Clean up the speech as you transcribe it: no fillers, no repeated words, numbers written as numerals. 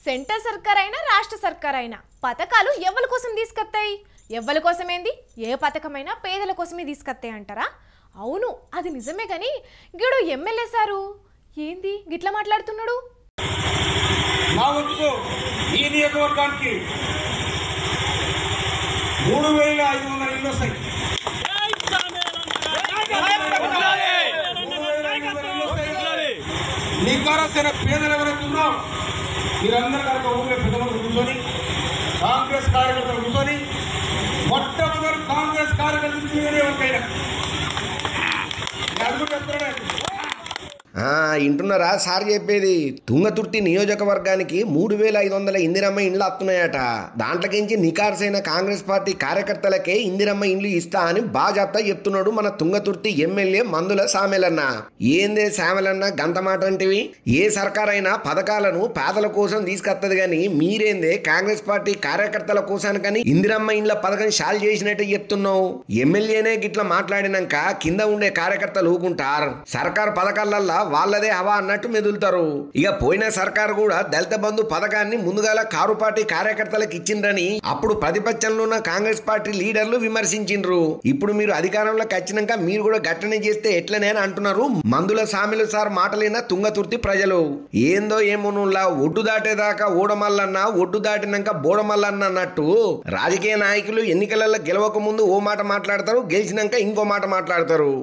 Centre సర్కార్ అయినా రాష్ట్ర సర్కార్ అయినా పథకాలు ఎవరి కోసం తీసుకొస్తాయి? ఎవరి కోసమేంది? ఏ పథకమైనా పేదల కోసమే తీసుకొస్తాయి అంటారా? అవును, అది నిజమే. కానీ గిడు ఎమ్మెల్యే సారు ఏంది గిట్లా మాట్లాడుతున్నాడు? మా వంతు ఈ నియోజకవర్గానికి 3500 ఇళ్ళు వస్తాయి. నికారసైన పేదలు ఎవరైతే ఉన్నారో మీరందరూ కనుక ఊళ్ళో పెద్దమంది కూర్చొని కాంగ్రెస్ కార్యకర్తలు కూర్చొని మొట్టమొదటి కాంగ్రెస్ కార్యకర్తలు ఎవరికైనా అడుగు చెప్తున్నాడు. ఇంటున్నారా సార్ చెప్పేది? తుంగతుర్తి నియోజకవర్గానికి 3500 ఇందిరమ్మ ఇండ్లు వస్తున్నాయట. దాంట్లోకించి నికార్సైన కాంగ్రెస్ పార్టీ కార్యకర్తలకే ఇందిరమ్మ ఇండ్లు ఇస్తా అని బాజాప్తా చెప్తున్నాడు మన తుంగతుర్తి ఎమ్మెల్యే మందుల సామెలన్న. ఏందే సామెలన్న గంత మాట అంటివి? ఏ సర్కారైనా పథకాలను పేదల కోసం తీసుకొత్తది గాని మీరేందే కాంగ్రెస్ పార్టీ కార్యకర్తల కోసానికని ఇందిరమ్మ ఇండ్ల పథకం షాల్ చేసినట్టే చెప్తున్నావు. ఎమ్మెల్యేనే గిట్లా మాట్లాడినాక కింద ఉండే కార్యకర్తలు ఊకుంటారు. సర్కార్ పథకాలల్లా వాళ్ళదే హవా అన్నట్టు మెదులుతారు. ఇక పోయిన సర్కారు కూడా దళిత బంధు పథకాన్ని ముందుగాల కారు పార్టీ కార్యకర్తలకు ఇచ్చిండ్రని అప్పుడు ప్రతిపక్షంలో ఉన్న కాంగ్రెస్ పార్టీ లీడర్లు విమర్శించిండ్రు. ఇప్పుడు మీరు అధికారంలోకి వచ్చినాక మీరు కూడా గట్టనే చేస్తే ఎట్లనే అని అంటున్నారు మందుల సామిలు సార్ మాటలైన తుంగతుర్తి ప్రజలు. ఏందో ఏమోనులా ఒడ్డు దాటేదాకా ఓడమల్లన్నా ఒడ్డు దాటినాక బోడమల్లన్న అన్నట్టు రాజకీయ నాయకులు ఎన్నికలలో గెలవక ముందు ఓ మాట మాట్లాడతారు, గెలిచినాక ఇంకో మాట మాట్లాడతారు.